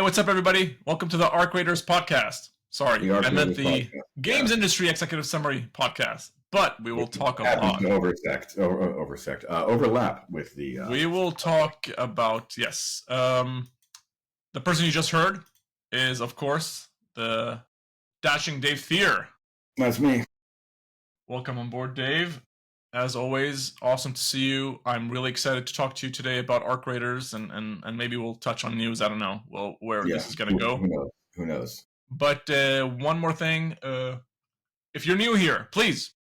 what's up, everybody? Welcome to the Arc Raiders podcast. Sorry, I meant the Games Industry Executive Summary podcast. But we will talk a lot. Overlap with the... we will talk about, yes. The person you just heard is, of course, the dashing Dave Thier. That's me. Welcome on board, Dave. As always, awesome to see you. I'm really excited to talk to you today about Arc Raiders, and maybe we'll touch on news. I don't know where this is going to go. Who knows? But one more thing. If you're new here, please,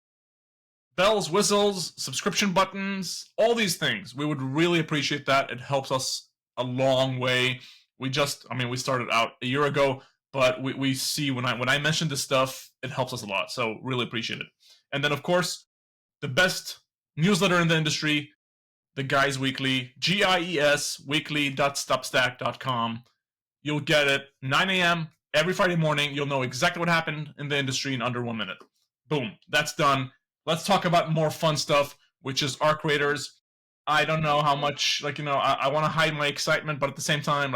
bells, whistles, subscription buttons, all these things. We would really appreciate that. It helps us a long way. We started out a year ago, but we see when I mention this stuff, it helps us a lot. So really appreciate it. And then, of course, the best newsletter in the industry, the Gies Weekly, GIES weekly.substack.com. You'll get it 9 a.m. every Friday morning. You'll know exactly what happened in the industry in under 1 minute. Boom, that's done. Let's talk about more fun stuff, which is Arc Raiders. I don't know how much, I want to hide my excitement, but at the same time,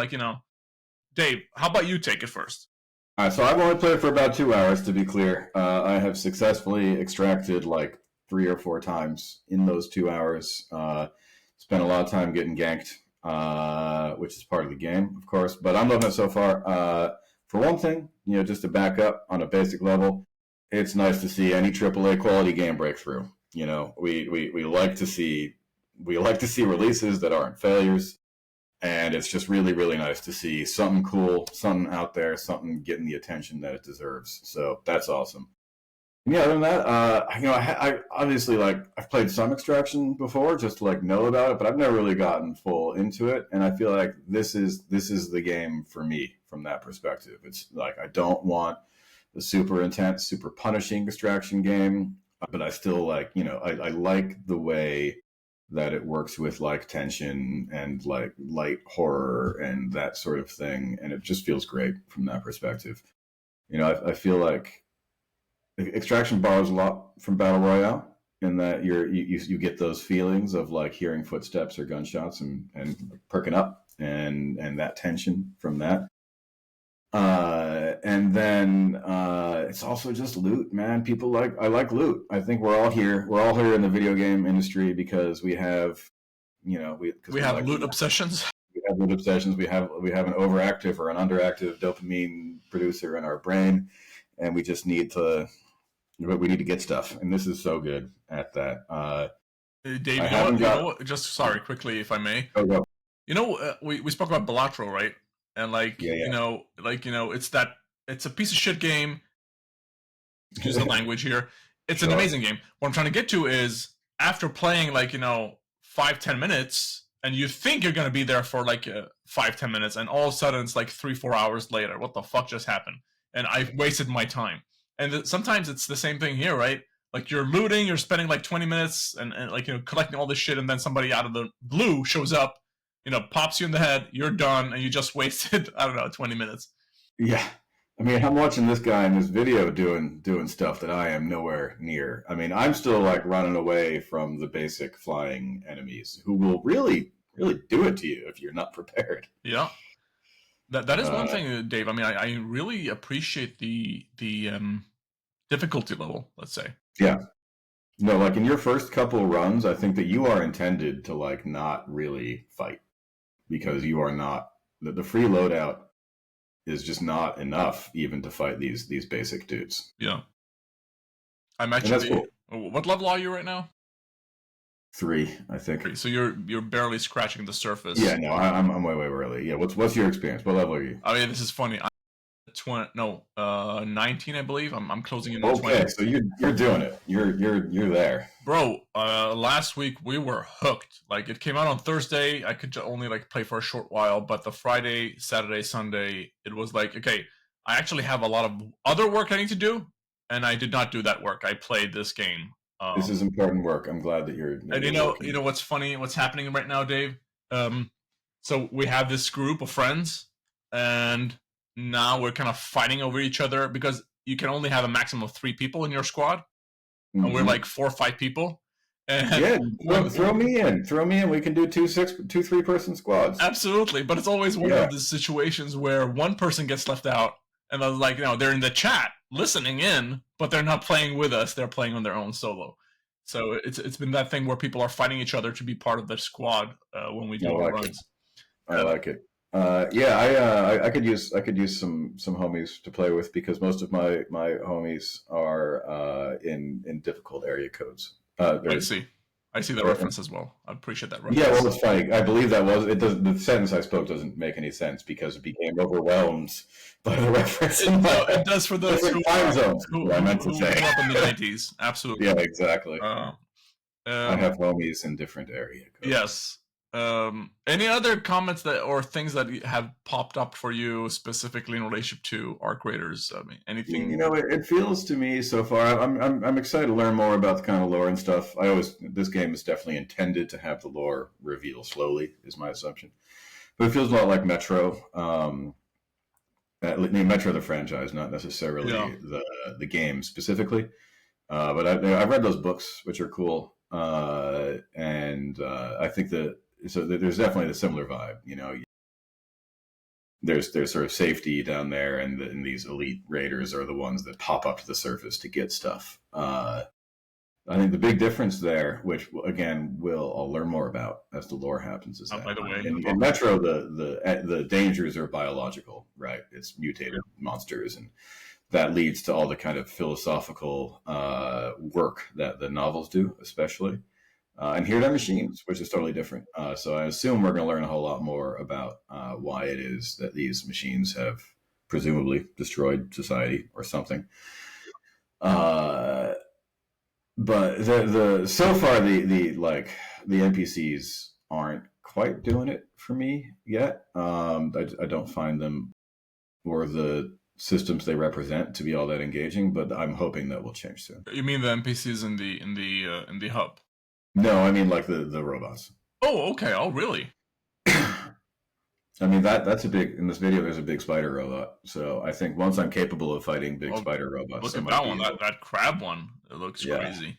Dave, how about you take it first? All right, so I've only played for about 2 hours, to be clear. I have successfully extracted 3 or 4 times in those 2 hours. Spent a lot of time getting ganked, which is part of the game, of course. But I'm loving it so far. For one thing, just to back up on a basic level, it's nice to see any AAA quality game break through. We like to see releases that aren't failures, and it's just really, really nice to see something cool, something out there, something getting the attention that it deserves. So that's awesome. Yeah, other than that, I obviously I've played some Extraction before, just to know about it, but I've never really gotten full into it, and I feel like this is the game for me from that perspective. It's I don't want the super intense, super punishing Extraction game, but I still I like the way that it works with tension and light horror and that sort of thing, and it just feels great from that perspective. I feel like Extraction borrows a lot from Battle Royale in that you get those feelings of hearing footsteps or gunshots and perking up and that tension from that. And then it's also just loot, man. I like loot. I think we're all here in the video game industry because we have we have loot obsessions. We have loot obsessions. We have an overactive or an underactive dopamine producer in our brain, and we just need to get stuff, and this is so good at that. Dave, just sorry, quickly, if I may. Oh, go. We spoke about Balatro, right? And it's a piece of shit game. Excuse the language here. It's an amazing game. What I'm trying to get to is after playing 5-10 minutes, and you think you're gonna be there for 5-10 minutes, and all of a sudden it's 3-4 hours later. What the fuck just happened? And I've wasted my time. And sometimes it's the same thing here, right? You're looting, you're spending 20 minutes and collecting all this shit, and then somebody out of the blue shows up, pops you in the head, you're done, and you just wasted, 20 minutes. Yeah. I'm watching this guy in this video doing stuff that I am nowhere near. I'm still running away from the basic flying enemies who will really, really do it to you if you're not prepared. Yeah. That is one thing, Dave. I really appreciate the difficulty level, let's say. Yeah. No, in your first couple runs, I think that you are intended to not really fight because you are not the free loadout is just not enough even to fight these basic dudes. Yeah. I'm actually cool. What level are you right now? 3, I think. 3. So you're barely scratching the surface. Yeah, no, I'm way early. Yeah, what's your experience? What level are you? This is funny. 19, I believe. I'm closing in on 20. Okay, so you're doing it. You're there, bro. Last week we were hooked. It came out on Thursday. I could only play for a short while, but the Friday, Saturday, Sunday, it was okay. I actually have a lot of other work I need to do, and I did not do that work. I played this game. This is important work. I'm glad that you're. And you know what's funny? What's happening right now, Dave? So we have this group of friends, and now we're kind of fighting over each other because you can only have a maximum of 3 people in your squad, and we're 4 or 5 people, Yeah, throw me in. Throw me in. We can do 3-person squads. Absolutely, but it's always one Yeah. of the situations where one person gets left out, and they're like, they're in the chat listening in, but they're not playing with us. They're playing on their own solo. So it's been that thing where people are fighting each other to be part of the squad when we do our runs. I like it. I could use some homies to play with, because most of my homies are in difficult area codes. I see that reference as well. I appreciate that reference. Yeah, well, it's funny. I believe that was it. Doesn't the sentence I spoke doesn't make any sense because it became overwhelmed by the reference. It does for those time zones. I meant to say. Grew up in the 90s. Absolutely. Yeah, exactly. I have homies in different area codes. Yes. Any other comments or things that have popped up for you specifically in relationship to Arc Raiders? I mean, anything? It feels to me so far. I'm excited to learn more about the kind of lore and stuff. This game is definitely intended to have the lore reveal slowly, is my assumption. But it feels a lot like Metro. Metro the franchise, not necessarily the game specifically. But I've read those books, which are cool, and I think that. So there's definitely a similar vibe, There's sort of safety down there, and these elite raiders are the ones that pop up to the surface to get stuff. I think the big difference there, which again I'll learn more about as the lore happens, is that by the way, in Metro the dangers are biological, right? It's mutated monsters, and that leads to all the kind of philosophical work that the novels do, especially. And here they're machines, which is totally different. So I assume we're going to learn a whole lot more about why it is that these machines have presumably destroyed society or something. But so far the NPCs aren't quite doing it for me yet. I don't find them or the systems they represent to be all that engaging, but I'm hoping that will change soon. You mean the NPCs in the hub? No, I mean like the robots. Oh, okay. Oh, really? I mean that's a big. In this video, there's a big spider robot. So I think once I'm capable of fighting big spider robots, look at that one. That crab one. It looks crazy.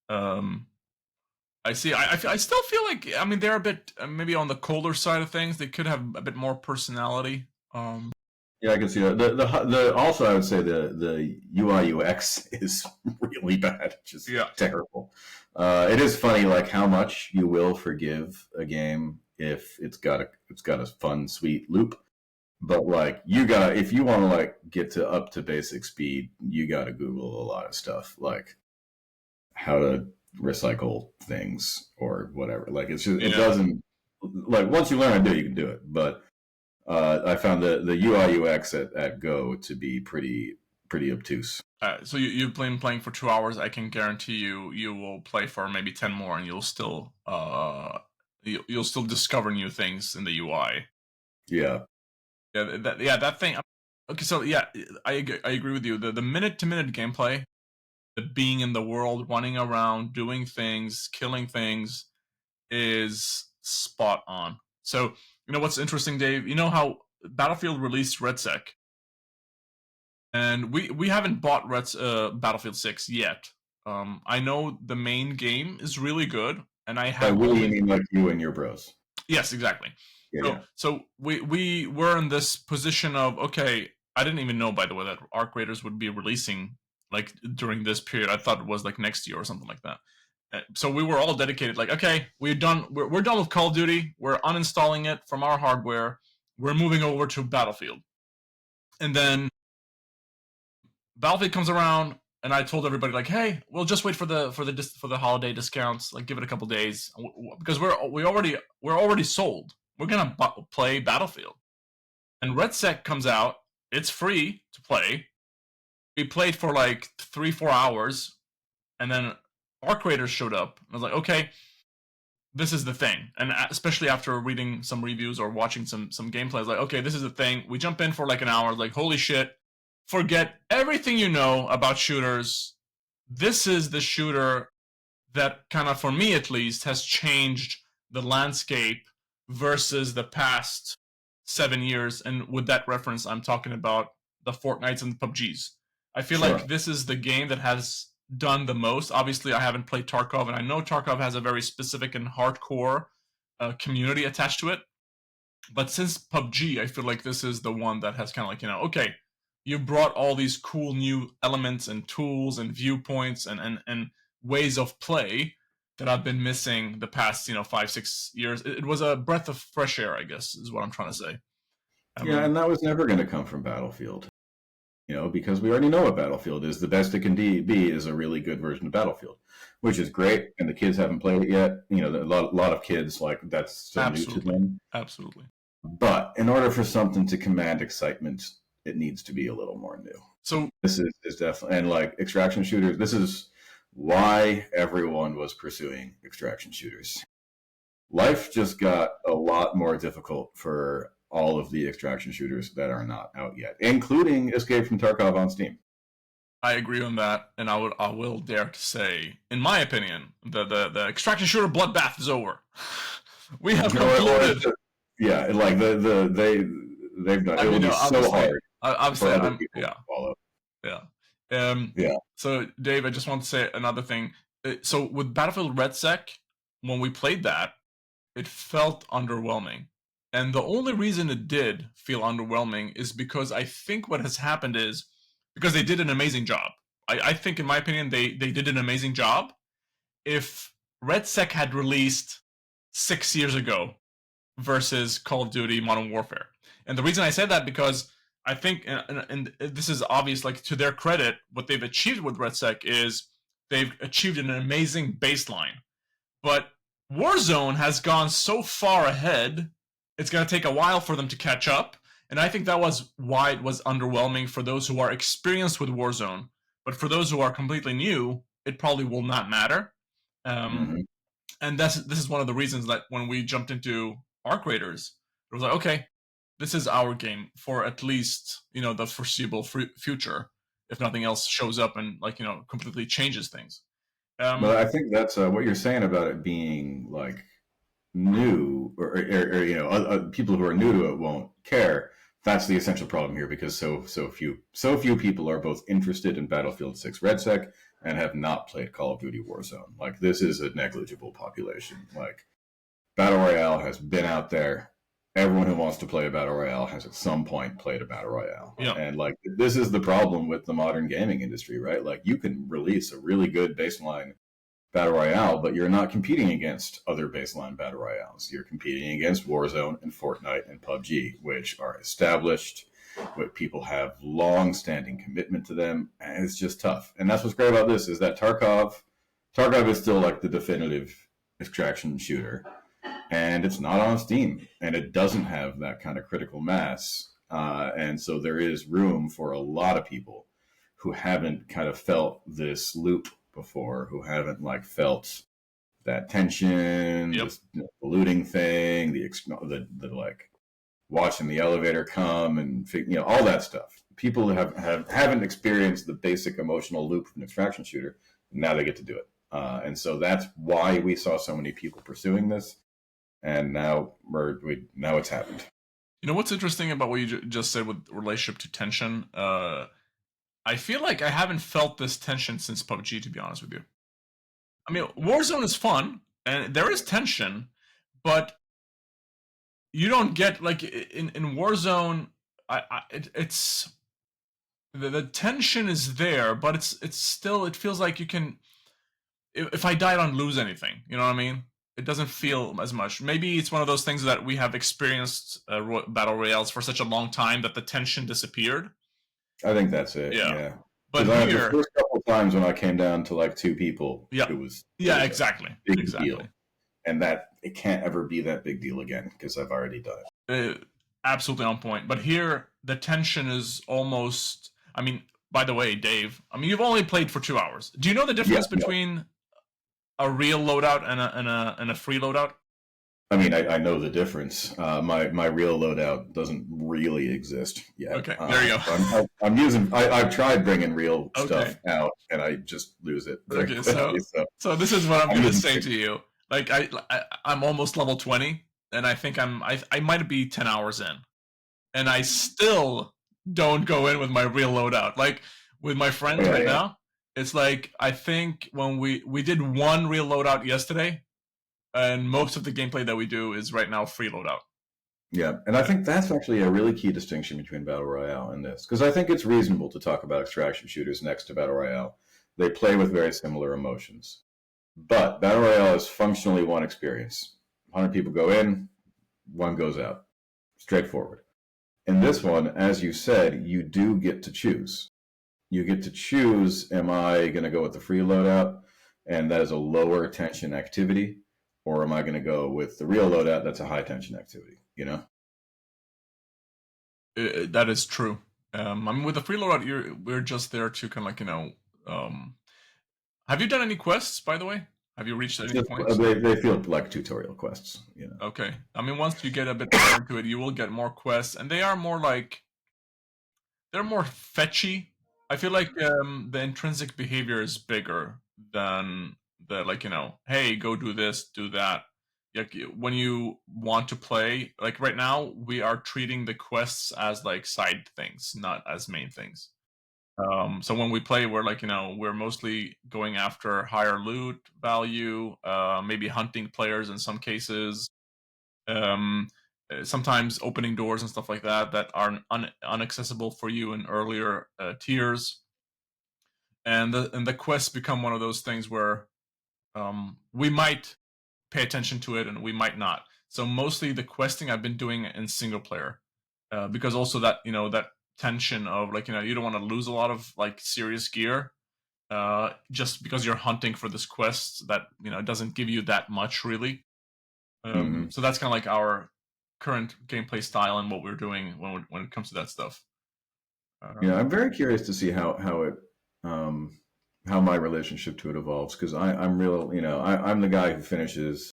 I see. I still feel like they're a bit maybe on the colder side of things. They could have a bit more personality. Yeah, I can see that. The also I would say the UI UX is really bad, just terrible. It is funny like how much you will forgive a game if it's got a fun sweet loop, but like if you want to like get up to basic speed, you got to Google a lot of stuff like how to recycle things or whatever. Like it's just it doesn't like once you learn how to do it, you can do it, but. I found the UI UX at Go to be pretty obtuse. So you've been playing for 2 hours. I can guarantee you will play for maybe 10 more, and you'll still discover new things in the UI. Yeah. That thing. Okay, so I agree with you. The minute-to-minute gameplay, the being in the world, running around, doing things, killing things, is spot on. So. You know what's interesting, Dave? You know how Battlefield released RedSec, and we haven't bought Battlefield 6 yet. I know the main game is really good, and I have. By you mean like you and your bros? Yes, exactly. So we were in this position of okay. I didn't even know, by the way, that Arc Raiders would be releasing like during this period. I thought it was like next year or something like that. So we were all dedicated, like, okay, we're done with Call of Duty. We're uninstalling it from our hardware. We're moving over to Battlefield. And then Battlefield comes around, and I told everybody, like, hey, we'll just wait for the holiday discounts. Like, give it a couple days because we're already sold. We're gonna play Battlefield. And RedSec comes out. It's free to play. We played for like 3-4 hours, and then Arc Raiders showed up. I was like, okay, this is the thing. And especially after reading some reviews or watching some gameplay, I was like, okay, this is the thing. We jump in for like an hour, like, holy shit, forget everything you know about shooters. This is the shooter that kind of, for me at least, has changed the landscape versus the past 7 years. And with that reference, I'm talking about the Fortnites and the PUBGs. I feel like this is the game that has done the most. Obviously, I haven't played Tarkov, and I know Tarkov has a very specific and hardcore community attached to it. But since PUBG, I feel like this is the one that has kind of like, okay, you brought all these cool new elements and tools and viewpoints and ways of play that I've been missing the past 5-6 years. It was a breath of fresh air, I guess, is what I'm trying to say. Yeah, and that was never going to come from Battlefield, because we already know what Battlefield is. The best it can be is a really good version of Battlefield, which is great. And the kids haven't played it yet. A lot of kids, like, that's so new to them. Absolutely. But in order for something to command excitement, it needs to be a little more new. So this is definitely, and like extraction shooters, this is why everyone was pursuing extraction shooters. Life just got a lot more difficult for all of the extraction shooters that are not out yet, including Escape from Tarkov on Steam. I agree on that, and I will dare to say, in my opinion, the extraction shooter bloodbath is over. We have concluded. Yeah, like they've done. It will be so hard. I'm saying, yeah, follow. Yeah. So, Dave, I just want to say another thing. So, with Battlefield RedSec, when we played that, it felt underwhelming. And the only reason it did feel underwhelming is because I think what has happened is because they did an amazing job. I think, in my opinion, they did an amazing job. If RedSec had released 6 years ago versus Call of Duty Modern Warfare. And the reason I said that because I think, and this is obvious, like, to their credit, what they've achieved with RedSec is they've achieved an amazing baseline. But Warzone has gone so far ahead, it's going to take a while for them to catch up. And I think that was why it was underwhelming for those who are experienced with Warzone. But for those who are completely new, it probably will not matter. And this is one of the reasons that when we jumped into Arc Raiders, it was like, okay, this is our game for at least the foreseeable future, if nothing else shows up and completely changes things. But I think that's what you're saying about it being like new, or people who are new to it won't care. That's the essential problem here, because so few people are both interested in Battlefield 6 RedSec and have not played Call of Duty Warzone. Like, this is a negligible population. Like, Battle Royale has been out there. Everyone who wants to play a Battle Royale has at some point played a Battle Royale. Yeah. And like, this is the problem with the modern gaming industry, right? Like, you can release a really good baseline Battle Royale, but you're not competing against other baseline Battle Royales. You're competing against Warzone and Fortnite and PUBG, which are established, but people have long-standing commitment to them, and it's just tough. And that's what's great about this, is that Tarkov is still like the definitive extraction shooter, and it's not on Steam, and it doesn't have that kind of critical mass, and so there is room for a lot of people who haven't kind of felt this loop before, who haven't like felt that tension, this looting thing, the like watching the elevator come, and all that stuff. People haven't experienced the basic emotional loop of an extraction shooter. Now they get to do it, and so that's why we saw so many people pursuing this. And now it's happened. What's interesting about what you just said with relationship to tension? I feel like I haven't felt this tension since PUBG, to be honest with you. I mean, Warzone is fun, and there is tension, but you don't get, like, in Warzone, it's the tension is there, but it's still, it feels like you can, if I die, I don't lose anything, you know what I mean? It doesn't feel as much. Maybe it's one of those things that we have experienced Battle Royales for such a long time that the tension disappeared. I think that's it. Yeah. But here, the first couple of times when I came down to like 2 people, it was exactly. Big deal. And that it can't ever be that big deal again, because I've already done it. Absolutely on point. But here, the tension is almost. I mean, by the way, Dave. I mean, you've only played for 2 hours. Do you know the difference between a real loadout and a free loadout? I mean, I know the difference. My real loadout doesn't really exist yet. Okay, there you go. I've tried bringing real stuff out, and I just lose it. Okay, so this is what I'm going to say to you. Like, I'm almost level 20, and I think I might be 10 hours in, and I still don't go in with my real loadout. Like, with my friends now, It's like I think when we did one real loadout yesterday, and most of the gameplay that we do is right now free loadout. Yeah, and I think that's actually a really key distinction between Battle Royale and this, because I think it's reasonable to talk about extraction shooters next to Battle Royale. They play with very similar emotions. But Battle Royale is functionally one experience. 100 people go in, one goes out. Straightforward. In this one, as you said, you do get to choose. You get to choose, am I going to go with the free loadout, and that is a lower tension activity, or am I going to go with the real loadout that's a high tension activity, you know? That is true. I mean, with the free loadout, we're just there to kind of like have you done any quests, by the way? Have you reached any Just, points? they feel like tutorial quests, you know? Okay. I mean, once you get a bit more into it, you will get more quests, and they are more like they're more fetchy. I feel like the intrinsic behavior is bigger than the like hey, go do this, do that. Like when you want to play, like right now, we are treating the quests as like side things, not as main things. So when we play, we're like we're mostly going after higher loot value, maybe hunting players in some cases, um, sometimes opening doors and stuff like that that are unaccessible for you in earlier tiers, and the quests become one of those things where we might pay attention to it and we might not. So mostly the questing I've been doing in single player, because also that that tension of like you don't want to lose a lot of like serious gear just because you're hunting for this quest that doesn't give you that much really. Mm-hmm. So that's kind of like our current gameplay style and what we're doing when it comes to that stuff. Yeah, I'm very curious to see um, how my relationship to it evolves, because I'm real, I'm the guy who finishes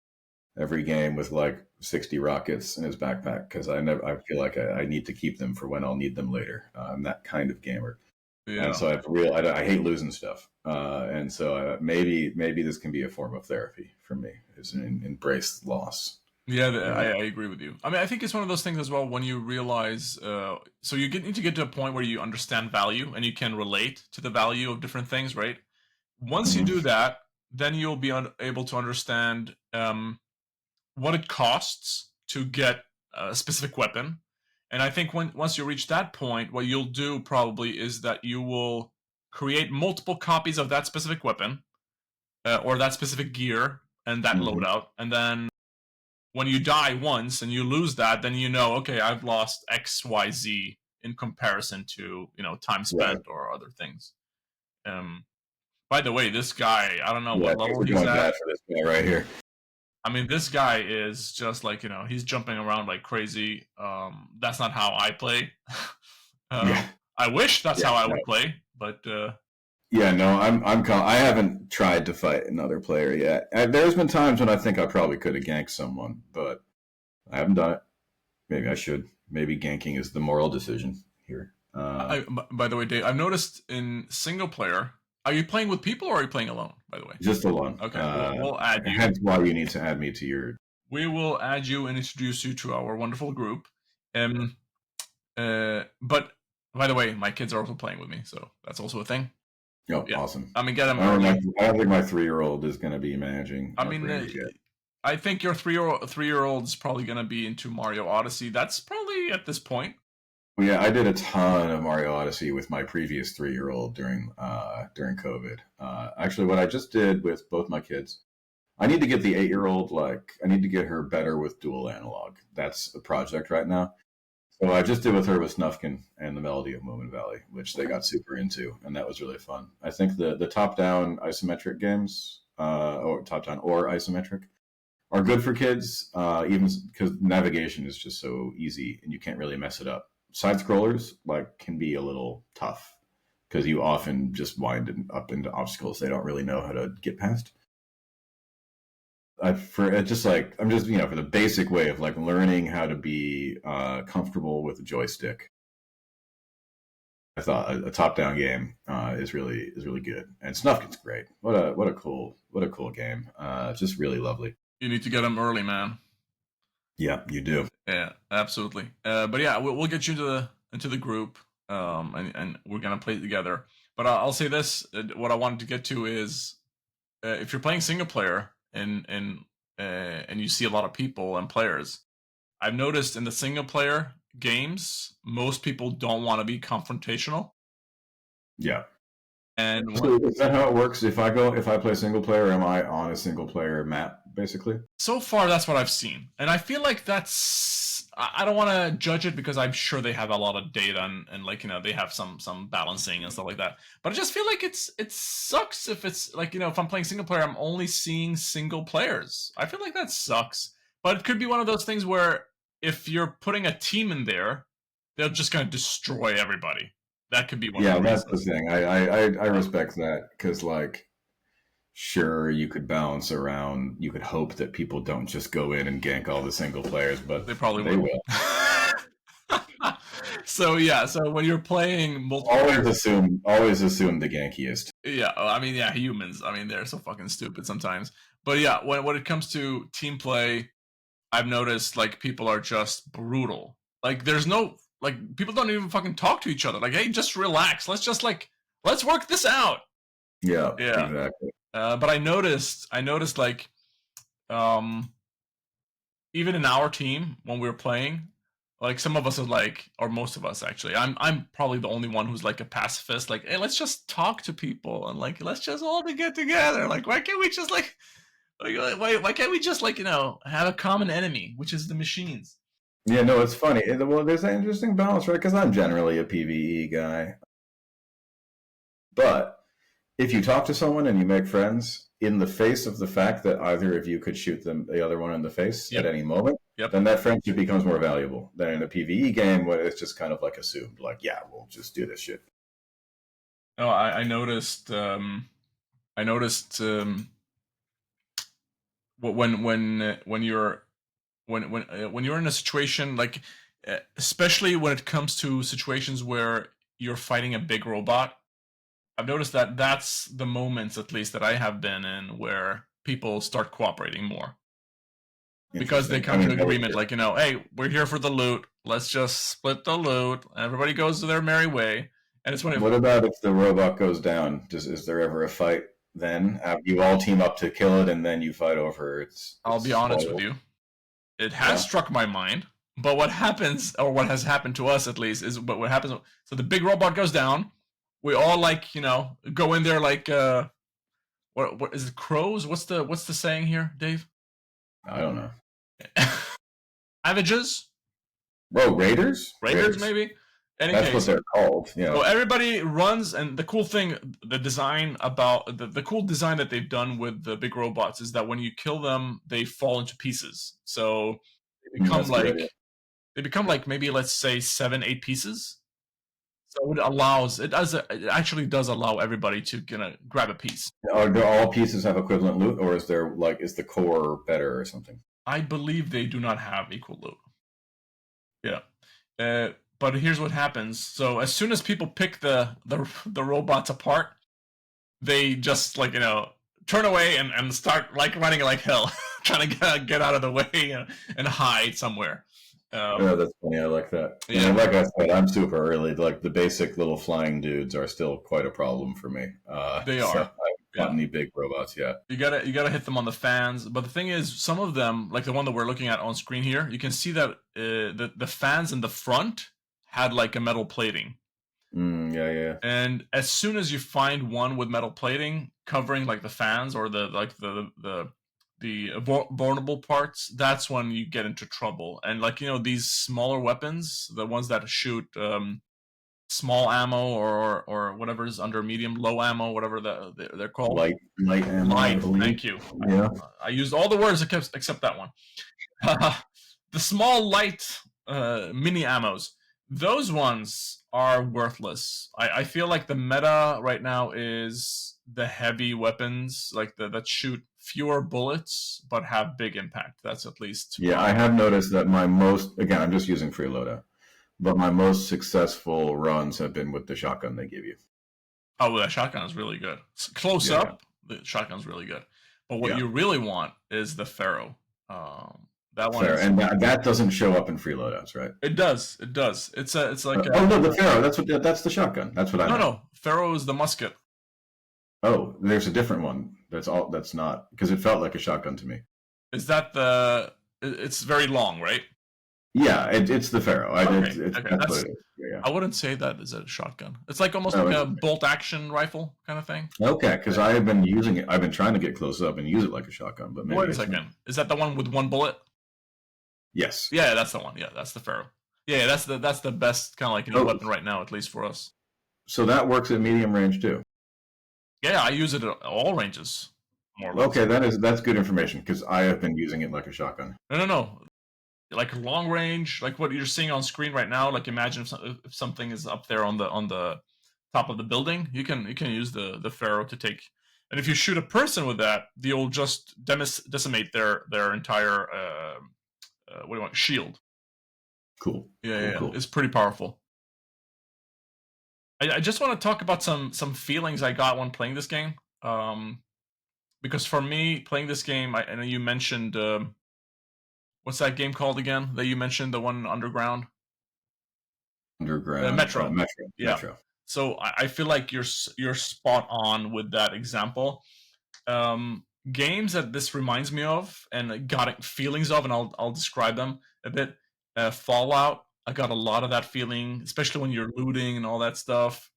every game with like 60 rockets in his backpack because I feel like I need to keep them for when I'll need them later. I'm that kind of gamer, and Yeah, so I hate losing stuff, and so maybe this can be a form of therapy for me, is an embrace loss. yeah, Uh, I agree with you. I mean, I think it's one of those things as well when you realize. So you need to get to a point where you understand value and you can relate to the value of different things, right? Once you do mhm. that, then you'll be able to understand what it costs to get a specific weapon. And I think once you reach that point, what you'll do probably is that you will create multiple copies of that specific weapon or that specific gear and that Mhm. loadout. And then when you die once and you lose that, then okay, I've lost X, Y, Z in comparison to time Right. spent or other things. Um, by the way, this guy, I don't know Yeah, what things level are he's going at. bad for this guy right here. I mean, this guy is just like he's jumping around like crazy. That's not how I play. Yeah. I wish that's Yeah. how I No. would play, but Yeah, no, I haven't tried to fight another player yet. There's been times when I think I probably could have ganked someone, but I haven't done it. Maybe I should. Maybe ganking is the moral decision here. by the way, Dave, I've noticed in single player, are you playing with people or are you playing alone? By the way, Just the one. okay, we'll add you. Hence why you need to add me to your. We will add you and introduce you to our wonderful group. But by the way, my kids are also playing with me, so that's also a thing. Oh, Yeah, awesome. I mean, get them I don't, early. I don't think my 3-year-old is going to be managing I our mean, brains yet. I think your three year old is probably gonna be into Mario Odyssey. That's probably at this point. Well, yeah, I did a ton of Mario Odyssey with my previous 3-year-old during COVID. Actually, what I just did with both my kids, I need to get the 8-year-old, like, I need to get her better with dual analog. That's a project right now. So I just did with her with Snufkin and the Melody of Moomin Valley, which they got super into, and that was really fun. I think the top down isometric games, or top down or isometric, are good for kids, even because navigation is just so easy and you can't really mess it up. Side scrollers like can be a little tough because you often just wind up into obstacles they don't really know how to get past. For it just like I'm just for the basic way of like learning how to be comfortable with a joystick. I thought a top-down game is really good, and Snufkin's great. What a cool game. Just really lovely. You need to get them early, man. Yeah, you do. Yeah, absolutely. But yeah, we'll get you into the group, and we're gonna play together. But I'll say this: what I wanted to get to is if you're playing single player and you see a lot of people and players, I've noticed in the single player games, most people don't want to be confrontational. Yeah. And So is that how it works? If I play single player, am I on a single player map basically? so far, that's what I've seen, and I feel like that's. I don't want to judge it because I'm sure they have a lot of data and like they have some balancing and stuff like that. But I just feel like it sucks if it's like if I'm playing single player, I'm only seeing single players. I feel like that sucks. But it could be one of those things where if you're putting a team in there, they're just gonna destroy everybody. That could be one of the That's reasons. the thing. I respect that because like sure you could bounce around, you could hope that people don't just go in and gank all the single players, but They probably they will. will. So when you're playing multiple Always assume the gankiest. yeah, I mean, yeah, humans. I mean, they're so fucking stupid sometimes. But yeah, when it comes to team play, I've noticed like people are just brutal. Like there's no like people don't even fucking talk to each other. Like, hey, just relax. Let's work this out. Yeah, Yeah. exactly. But I noticed like um even in our team when we were playing, like some of us are like, or most of us actually, I'm probably the only one who's like a pacifist. Like, hey, let's just talk to people and like let's just all get together. Like, why can't we just like why can't we just like have a common enemy, which is the machines? Yeah, no, it's funny. Well, there's an interesting balance, right? Because I'm generally a PvE guy, but if you talk to someone and you make friends in the face of the fact that either of you could shoot the other one in the face Yep. at any moment, Yep. then that friendship becomes more valuable than in a PvE game where it's just kind of like assumed, like, yeah, we'll just do this shit. No, I noticed. I noticed when you're when you're in a situation like, especially when it comes to situations where you're fighting a big robot. I've noticed that that's the moments, at least that I have been in, where people start cooperating more because they come to agreement, like hey, we're here for the loot. Let's just split the loot. Everybody goes to their merry way, and it's when What about if the robot goes down? Is there ever a fight then? You all team up to kill it, and then you fight over its I'll be honest with spoil? you, it has struck my mind. But what happens, or what has happened to us at least, is what happens. So the big robot goes down. We all like go in there like what is it? Crows? What's the saying here, Dave? I don't know. Savages, Whoa, Raiders? Raiders, maybe. Any That's case, what they're called. Yeah. so everybody runs, and the cool thing, the design about the cool design that they've done with the big robots is that when you kill them, they fall into pieces. So they become That's a good idea. like maybe let's say 7, 8 pieces. So it actually does allow everybody to grab a piece. Do all pieces have equivalent loot, or is the core better or something? I believe they do not have equal loot. Yeah. But here's what happens. So as soon as people pick the robots apart, they just like turn away and start like running like hell, trying to get out of the way and hide somewhere. Yeah, that's funny. I like that. Yeah. Like I said, I'm super early. Like the basic little flying dudes are still quite a problem for me. They so are. I haven't got any big robots yet. You gotta hit them on the fans. But the thing is, some of them, like the one that we're looking at on screen here, you can see that the fans in the front had like a metal plating. Yeah. And as soon as you find one with metal plating covering like the fans or the vulnerable parts, that's when you get into trouble. And like these smaller weapons, the ones that shoot small ammo or whatever is under medium, low ammo, whatever they're called. Light ammo. Light. Thank you. Yeah. I used all the words except that one. The small light mini ammos. Those ones are worthless. I feel like the meta right now is the heavy weapons, like that shoot fewer bullets but have big impact. That's at least. Yeah, I have noticed that again, I'm just using freeloader, but my most successful runs have been with the shotgun they give you. Oh, that shotgun is really good. Close up, the shotgun's really good. But what you really want is the Pharaoh. That one Fair, is. and that doesn't show up in free loadouts, right? It does. It does. It's like Oh no, the Pharaoh. That's the shotgun. That's what I no, meant. no. Pharaoh is the musket. Oh, there's a different one. That's not because it felt like a shotgun to me. Is that the? It's very long, right? Yeah, it's the Pharaoh. Okay, okay. That's what it is. Yeah. I wouldn't say that is a shotgun. It's like almost Oh, like a bolt action rifle kind of thing. okay, because I have been using it. I've been trying to get close up and use it like a shotgun, but maybe Wait a second. Is that the one with one bullet? Yes. Yeah, that's the one. Yeah, that's the Pharaoh. Yeah, that's the best kind of like weapon right now, at least for us. So that works at medium range too. Yeah, I use it at all ranges. More or less. Okay, that's good information because I have been using it like a shotgun. No. Like long range, like what you're seeing on screen right now. Like imagine if something is up there on the top of the building, you can use the Pharaoh to take. And if you shoot a person with that, you'll just decimate their entire what do you want, shield. Cool. Yeah, cool. It's pretty powerful. I just want to talk about some feelings I got when playing this game. Because for me, playing this game, I know you mentioned what's that game called again that you mentioned, the one underground? Underground. Metro. Yeah. Metro. So I feel like you're spot on with that example. Games that this reminds me of and got feelings of, and I'll describe them a bit. Fallout, I got a lot of that feeling, especially when you're looting and all that stuff.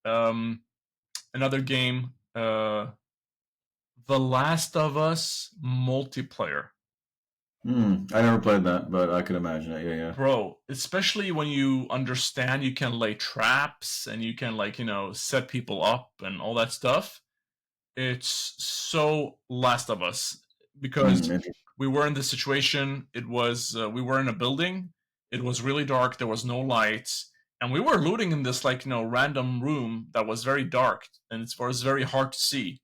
Another game, The Last of Us multiplayer. I never played that, but I could imagine it. Yeah. Bro, especially when you understand you can lay traps and you can set people up and all that stuff. It's so Last of Us because we were in this situation. It was we were in a building. It was really dark. There was no lights, and we were looting in this random room that was very dark and it was very hard to see.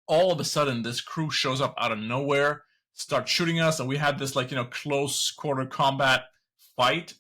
All of a sudden, this crew shows up out of nowhere, start shooting us, and we had this close quarter combat fight,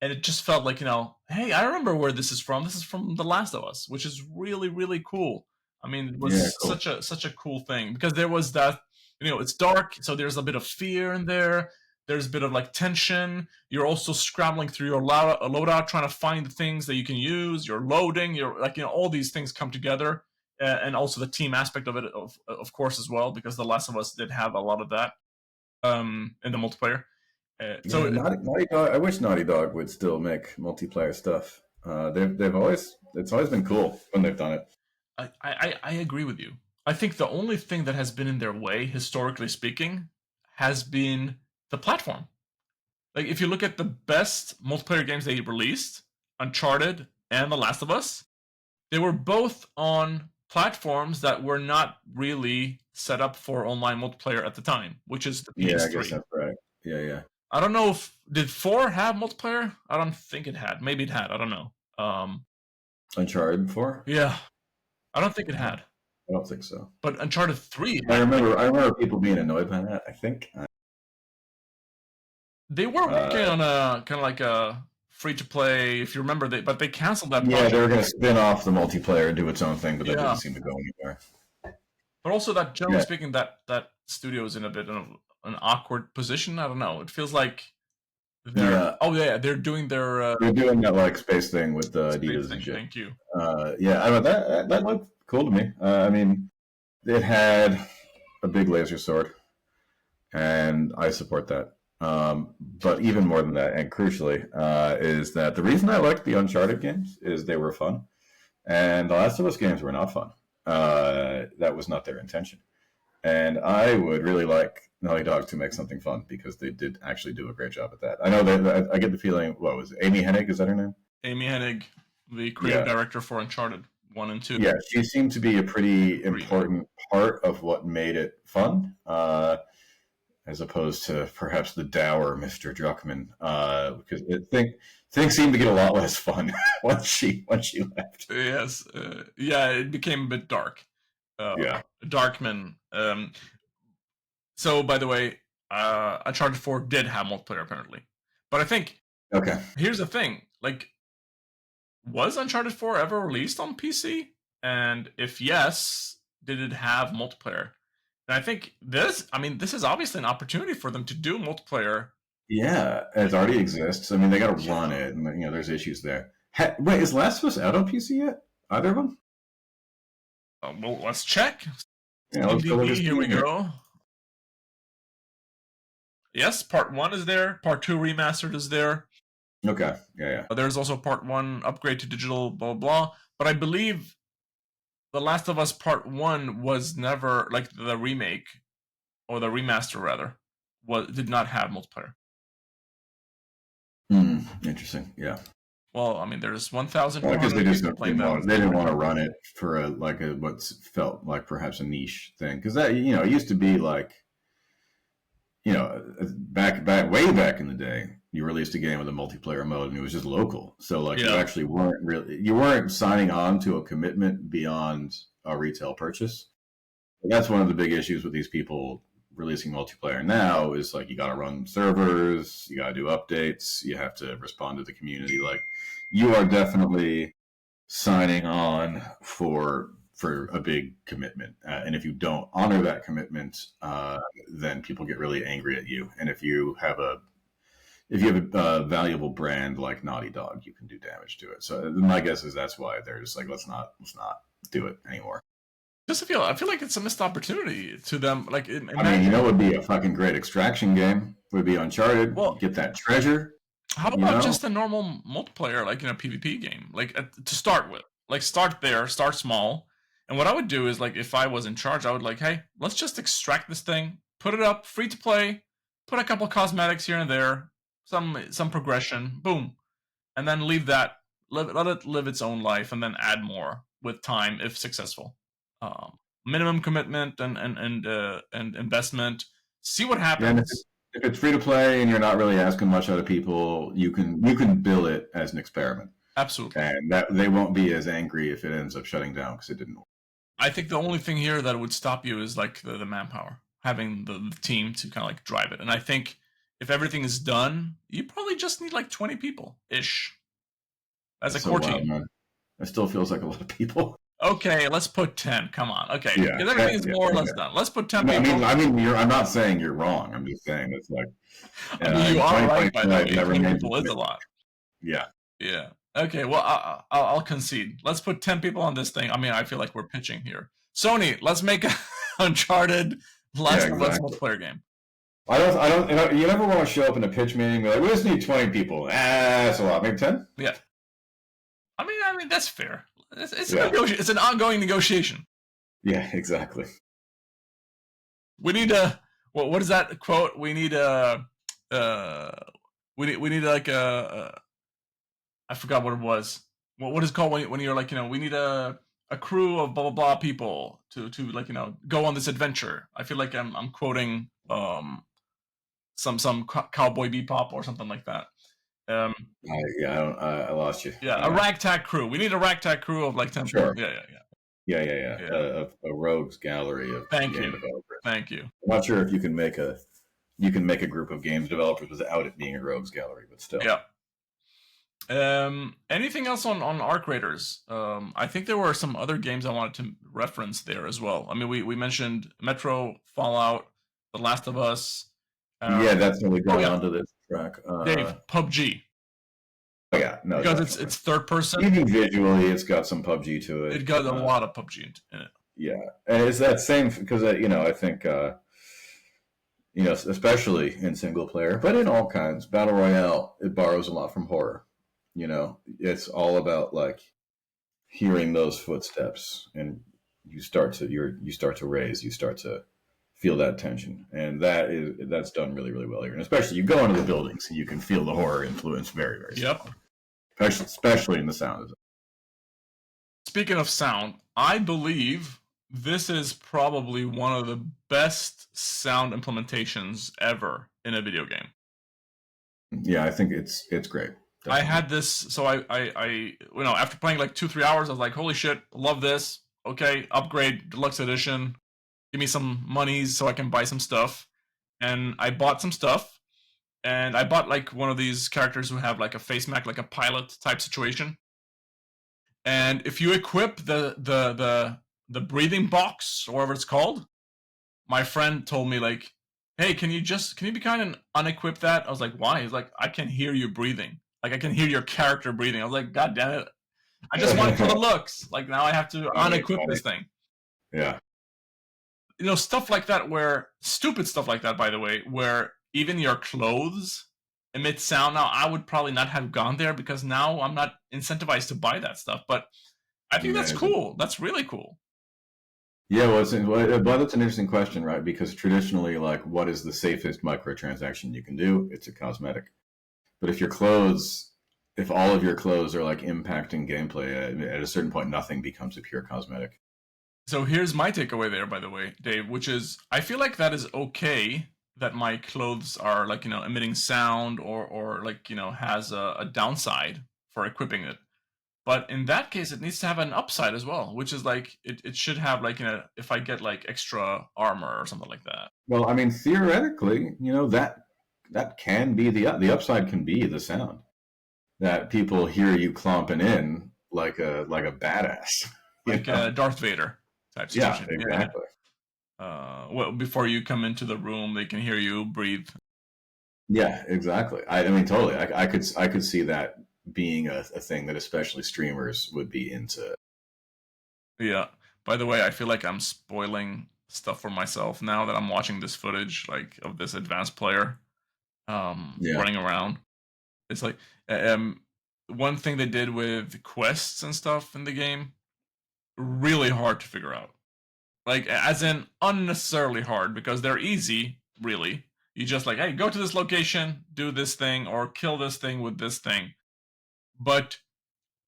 and it just felt like hey, I remember where this is from. This is from The Last of Us, which is really really cool. I mean, it was cool. such a cool thing because there was that, it's dark, so there's a bit of fear in there. There's a bit of tension. You're also scrambling through your loadout, trying to find the things that you can use. You're loading. You're all these things come together, and also the team aspect of it, of course, as well, because The Last of Us did have a lot of that in the multiplayer. So Naughty Dog. I wish Naughty Dog would still make multiplayer stuff. It's always been cool when they've done it. I agree with you. I think the only thing that has been in their way, historically speaking, has been the platform. Like, if you look at the best multiplayer games they released, Uncharted and The Last of Us, they were both on platforms that were not really set up for online multiplayer at the time, which is the PS3. Yeah, I guess that's right. Yeah. I don't know did 4 have multiplayer? I don't think it had. Maybe it had. I don't know. Uncharted 4? Yeah. I don't think it had. I don't think so. But Uncharted 3. I remember people being annoyed by that. I think they were working on a kind of like a free to play. If you remember, but they canceled that. Yeah, they were going to spin off the multiplayer and do its own thing, but that didn't seem to go anywhere. But also, that generally speaking, that studio is in a bit of an awkward position. I don't know. It feels like they're doing their they're doing that space thing with the Adidas and shit. Thank you. I don't know, that looked cool to me. I mean, it had a big laser sword, and I support that. But even more than that, and crucially, is that the reason I liked the Uncharted games is they were fun, and the Last of Us games were not fun. That was not their intention. And I would really like Naughty Dog to make something fun because they did actually do a great job at that. I know that I get the feeling, what was it? Amy Hennig? Is that her name? Amy Hennig, the creative director for Uncharted 1 and 2. Yeah, she seemed to be a pretty important part of what made it fun, as opposed to perhaps the dour Mr. Druckmann, because things seemed to get a lot less fun once she left. Yes, it became a bit dark. Darkman. So, by the way, Uncharted 4 did have multiplayer apparently, but I think here's the thing: was Uncharted 4 ever released on PC? And if yes, did it have multiplayer? And I think this is obviously an opportunity for them to do multiplayer. Yeah, it already exists. I mean, they got to run Yeah. it, and there's issues there. Wait, is Last of Us out on PC yet? Either of them? Well, let's check. Yeah, let's go look at CDP, here we Steam here. go. Yes, part 1 is there. Part 2 remastered is there. Okay, yeah. There's also part 1 upgrade to digital, blah, blah, blah. But I believe The Last of Us Part 1 was never, like, the remake, or the remaster, rather, did not have multiplayer. Interesting. Yeah. Well, I mean, there's 1,400 Because they just people playing that. they didn't want to run it for what's felt like perhaps a niche thing, because that it used to be like back way back in the day, you released a game with a multiplayer mode and it was just local, so like you Yeah. actually weren't signing on to a commitment beyond a retail purchase. And that's one of the big issues with these people releasing multiplayer now is like you got to run servers, you got to do updates, you have to respond to the community. Like you are definitely signing on for a big commitment, and if you don't honor that commitment, then people get really angry at you. And if you have a valuable brand like Naughty Dog, you can do damage to it. So my guess is that's why they're just like, let's not do it anymore. I feel like it's a missed opportunity to them. Like, I mean, it would be a fucking great extraction game. It would be Uncharted. Well, get that treasure. How about just a normal multiplayer, like in a PvP game, like to start with? Like, start there, start small. And what I would do is, like, if I was in charge, I would like, hey, let's just extract this thing, put it up, free to play, put a couple cosmetics here and there, some progression, boom, and then leave that, let it live its own life, and then add more with time if successful. Minimum commitment and investment. See what happens. If it's free to play and you're not really asking much out of people, you can bill it as an experiment. Absolutely. And that they won't be as angry if it ends up shutting down because it didn't work. I think the only thing here that would stop you is like the manpower, having the team to kind of like drive it. And I think if everything is done, you probably just need like 20 people ish as a core team. Man. It still feels like a lot of people. Okay, let's put 10. Come on. Okay, because everything is more or less done. Let's put 10 people. I mean, I'm not saying you're wrong. I'm just saying it's like. I mean, you are right, by the way. 20 people is a lot. Yeah. Yeah. Okay, well, I'll concede. Let's put 10 people on this thing. I mean, I feel like we're pitching here. Sony, let's make an Uncharted Last of Us multiplayer game. I don't. You never want to show up in a pitch meeting and be like, we just need 20 people. That's a lot. Maybe 10? Yeah. I mean, that's fair. It's an ongoing negotiation. Yeah, exactly. We need what is that quote? We need we need like I forgot what it was. What is it called when you're like, we need a crew of blah blah blah people to like, go on this adventure. I feel like I'm quoting some Cowboy Bebop or something like that. I lost you. Yeah, a ragtag crew. We need a ragtag crew of like 10 sure. people. Yeah. A rogues gallery of game developers. Thank you. I'm not sure if you can make a group of games developers without it being a rogues gallery, but still. Yeah. Anything else on Arc Raiders? I think there were some other games I wanted to reference there as well. I mean, we mentioned Metro, Fallout, The Last of Us. Yeah, that's when we go onto this track. Dave, PUBG. Oh yeah, no, because it's third person. Even visually, it's got some PUBG to it. It got a lot of PUBG in it. Yeah, and it's that same because I think especially in single player, but in all kinds, battle royale, it borrows a lot from horror. It's all about like hearing those footsteps, and you start to raise, you start to feel that tension, and that's done really, really well here. And especially you go into the buildings, and you can feel the horror influence very, very strong. Especially in the sound. Speaking of sound, I believe this is probably one of the best sound implementations ever in a video game. Yeah, I think it's great. Definitely. I had this, so I after playing like 2-3 hours, I was like, holy shit, love this. Okay, upgrade, deluxe edition. Give me some monies so I can buy some stuff. And I bought some stuff. And I bought like one of these characters who have like a face mask, like a pilot type situation. And if you equip the breathing box, or whatever it's called, my friend told me like, "Hey, can you be kind and unequip that?" I was like, "Why?" He's like, "I can hear you breathing. Like I can hear your character breathing." I was like, "God damn it! I just want it for the looks. Like now I have to Funny, unequip funny. this thing." Yeah. Stuff like that, where stupid stuff like that, by the way, where even your clothes emit sound. Now I would probably not have gone there because now I'm not incentivized to buy that stuff, but I think that's Amazing. cool. That's really cool. Yeah, well, that's an interesting question, right? Because traditionally, like, what is the safest microtransaction you can do? It's a cosmetic. But if all of your clothes are like impacting gameplay, at a certain point, nothing becomes a pure cosmetic. So here's my takeaway there, by the way, Dave, which is I feel like that is okay that my clothes are like, emitting sound or like, has a downside for equipping it. But in that case, it needs to have an upside as well, which is like it should have like, if I get like extra armor or something like that. Well, I mean, theoretically, that can be the upside can be the sound that people hear you clomping in like a badass. You Like know? a Darth Vader type Yeah, situation. Yeah. exactly. Well, before you come into the room, they can hear you breathe. Yeah, exactly. I mean, totally. I could see that being a thing that especially streamers would be into. Yeah. By the way, I feel like I'm spoiling stuff for myself now that I'm watching this footage, like of this advanced player Yeah, running around. It's like um one thing they did with quests and stuff in the game, really hard to figure out. Like as in unnecessarily hard because they're easy, really. You just like, hey, go to this location, do this thing, or kill this thing with this thing. But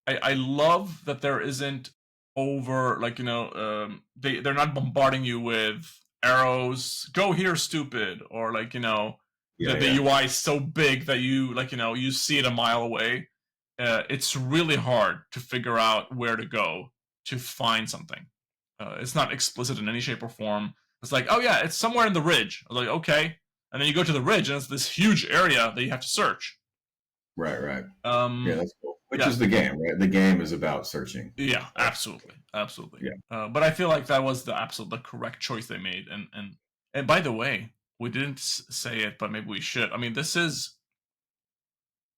I love that there isn't over like they're not bombarding you with arrows. Go here, stupid, or like yeah, the yeah. UI is so big that you like you see it a mile away. It's really hard to figure out where to go to find something. It's not explicit in any shape or form. It's like, oh yeah, it's somewhere in the ridge. I was like, okay, and then you go to the ridge and it's this huge area that you have to search. Right, right. Yeah, Um, that's cool. Which yeah, is the game, right? The game is about searching. Yeah, absolutely, absolutely. Yeah. But I feel like that was the correct choice they made. And by the way, we didn't say it, but maybe we should. I mean, this is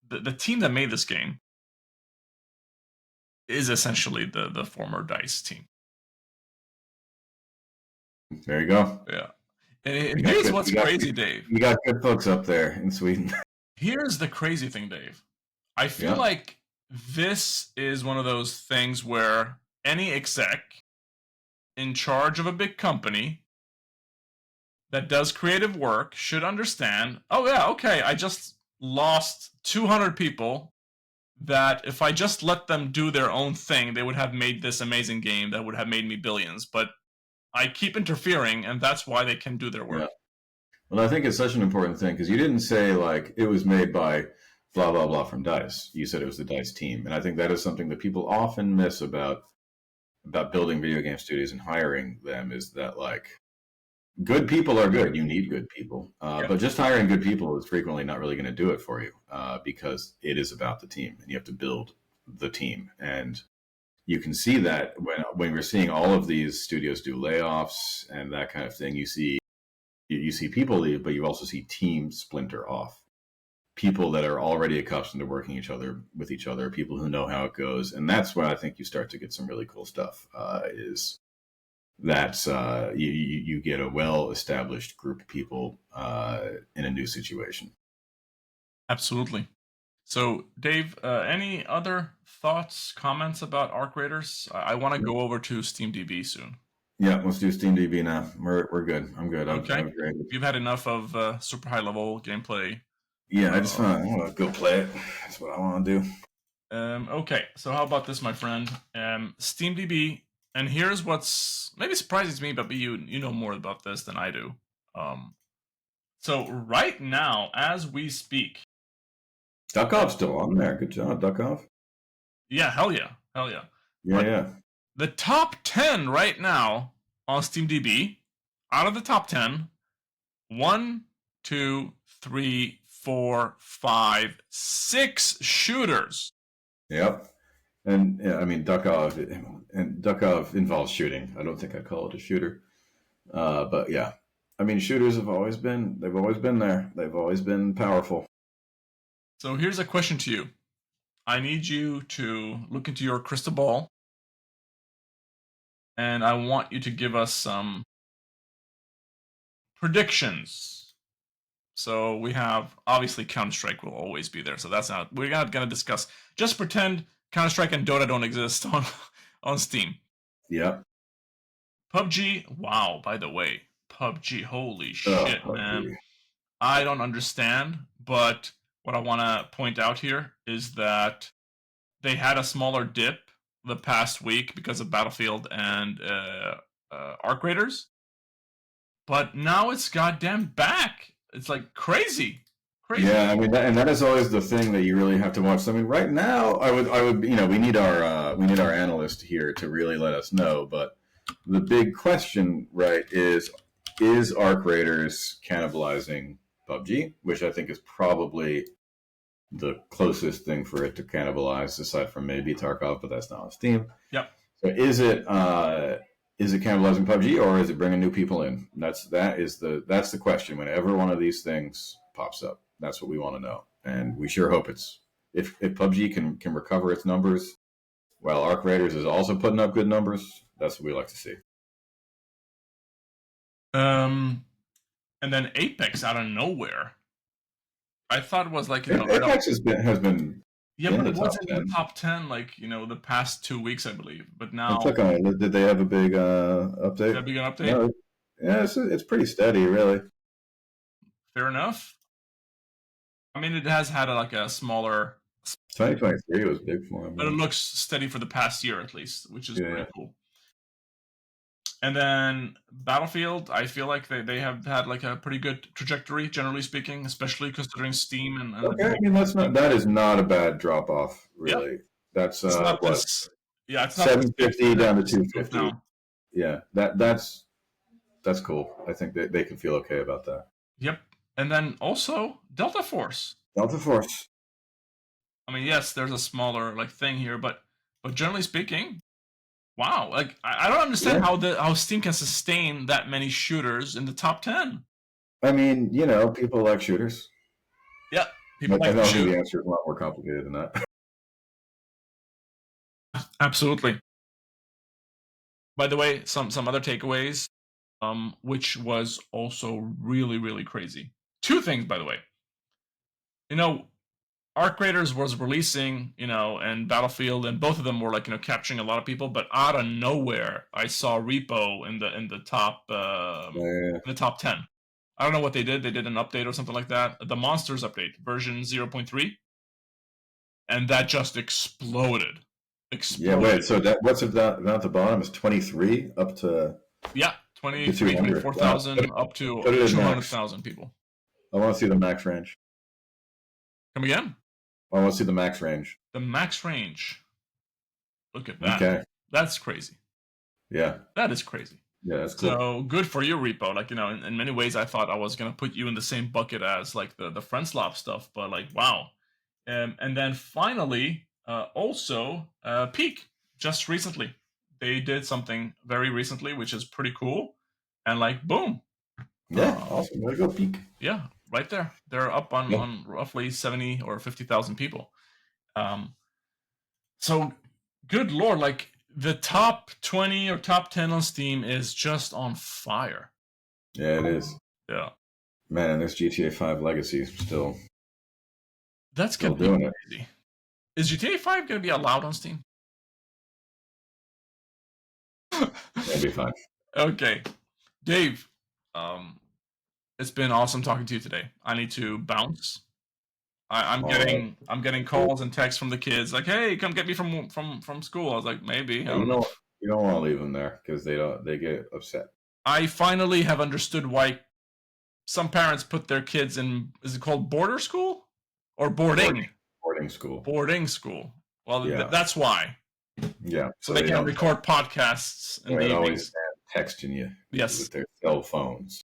the team that made this game is essentially the former Dice team. There you go. Yeah. And You got here's good. what's crazy, Dave. You got good folks up there in Sweden. Here's the crazy thing, Dave. I feel Yeah. like this is one of those things where any exec in charge of a big company that does creative work should understand, oh yeah, okay, I just lost 200 people that if I just let them do their own thing, they would have made this amazing game that would have made me billions. But I keep interfering, and that's why they can do their Yeah. work. Well, I think it's such an important thing because you didn't say like it was made by blah blah blah from Dice. You said it was the Dice team, and I think that is something that people often miss about building video game studios and hiring them is that like good people are good. You need good people, Yeah. but just hiring good people is frequently not really going to do it for you because it is about the team, and you have to build the team. And you can see that when we're seeing all of these studios do layoffs and that kind of thing. You see people leave, but you also see teams splinter off. People that are already accustomed to working with each other, people who know how it goes, and that's when I think you start to get some really cool stuff. Is that you get a well-established group of people in a new situation. Absolutely. So, Dave, any other thoughts, comments about Arc Raiders? I want to go over to SteamDB soon. Yeah, let's do SteamDB now. We're good. I'm good. Okay. I've graded. You've had enough of super high level gameplay. Yeah, I want to go play it. That's what I want to do. Okay, so how about this, my friend? SteamDB, and here's what's maybe surprising to me, but you know more about this than I do. So right now, as we speak, Duck Off's still on there. Good job, Duck Off. yeah, hell yeah, hell yeah. Yeah, But yeah. the top 10 right now on SteamDB, out of the top 10, 1, 2, 3, 4, 5, 6 shooters. Yep. And yeah, I mean, Duck Off involves shooting. I don't think I'd call it a shooter. But yeah. I mean, shooters they've always been there. They've always been powerful. So here's a question to you. I need you to look into your crystal ball, and I want you to give us some predictions. So we have obviously Counter Strike will always be there. So that's not we're not gonna discuss. Just pretend Counter Strike and Dota don't exist on Steam. Yep. PUBG, wow, by the way, PUBG, holy shit, man. PUBG. I don't understand, but what I want to point out here is that they had a smaller dip the past week because of Battlefield and Arc Raiders, but now it's goddamn back. It's like crazy. Crazy. Yeah, I mean, and that is always the thing that you really have to watch. So, I mean, right now, I would, we need our analyst here to really let us know. But the big question, right, is Arc Raiders cannibalizing PUBG, which I think is probably the closest thing for it to cannibalize, aside from maybe Tarkov, but that's not on Steam. Yep. So, is it cannibalizing PUBG, or is it bringing new people in? That's the question. Whenever one of these things pops up, that's what we want to know, and we sure hope it's if PUBG can recover its numbers, while Arc Raiders is also putting up good numbers. That's what we like to see. And then Apex out of nowhere. I thought it was like Apex has been yeah, but it wasn't in the top 10 like the past 2 weeks, I believe. But now, click on it. Did they have a big update? a big update? No, yeah, it's pretty steady, really. Fair enough. I mean, it has had a smaller. 2023 was big for them, but it looks steady for the past year at least, which is pretty cool. And then Battlefield, I feel like they have had like a pretty good trajectory, generally speaking, especially considering Steam and okay, I mean that is not a bad drop off, really. Yeah. That's it's not what? It's not 750 down to 250. Yeah, that's cool. I think they can feel okay about that. Yep. And then also Delta Force. I mean, yes, there's a smaller thing here, but generally speaking, wow! Like I don't understand how Steam can sustain that many shooters in the top 10. I mean, people like shooters. Yeah, people like to shoot. The answer is a lot more complicated than that. Absolutely. By the way, some other takeaways, which was also really, really crazy. 2 things, by the way. Arc Raiders was releasing, and Battlefield, and both of them were capturing a lot of people. But out of nowhere, I saw Repo in the top in the top 10. I don't know what they did. They did an update or something like that. The Monsters update, version 0.3, and that just exploded. Yeah, wait. So what's down at the bottom is 23 up to 24,000 up to 200,000 people. I want to see the max range. Come again? I want to see the max range. The max range. Look at that. Okay. That's crazy. Yeah. That is crazy. Yeah, that's cool. So good for you, Repo. In many ways, I thought I was going to put you in the same bucket as the Friendslop stuff, but wow. And then finally, also, Peak, just recently. They did something very recently, which is pretty cool. And boom. Yeah, awesome. Way to go, Peak. Yeah, right there. They're up on roughly 70 or 50,000 people. So, good lord, the top 20 or top 10 on Steam is just on fire. Yeah, it is. Yeah. Man, and this GTA 5 Legacy still. That's going to be crazy. Is GTA 5 going to be allowed on Steam? That'd be fine. Okay. Dave, it's been awesome talking to you today. I need to bounce. I'm getting calls and texts from the kids like, "Hey, come get me from school." I was like, "Maybe." You don't want to leave them there because they get upset. I finally have understood why some parents put their kids in. Is it called border school or boarding? Boarding school. Boarding school. Well, that's why. Yeah. So they can record podcasts in the evenings. Always texting you. Yes. With their cell phones.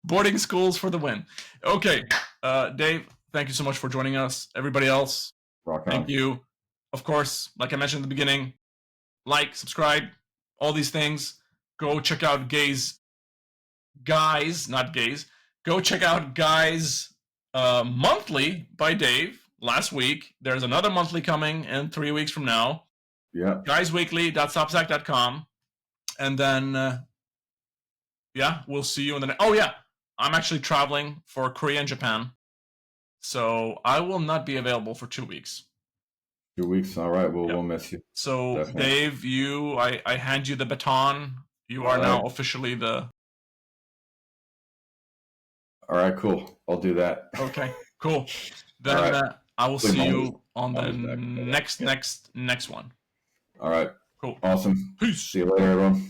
Boarding schools for the win. Okay, Dave. Thank you so much for joining us. Everybody else, thank you. Of course, like I mentioned at the beginning, like, subscribe, all these things. Go check out Gies Guys, not gays. Go check out Guys Monthly by Dave last week. There's another monthly coming in 3 weeks from now. Yeah. Guysweekly.substack.com. And then, yeah, we'll see you in the Oh, yeah. I'm actually traveling for Korea and Japan. So I will not be available for 2 weeks. 2 weeks. All right. Well, Yep. we'll miss you. So, Definitely. Dave, I hand you the baton. You are now officially the... All right, cool. I'll do that. Okay, cool. Then right. I will see you on the Back. next one. All right. Cool. Awesome. Peace. See you later, everyone.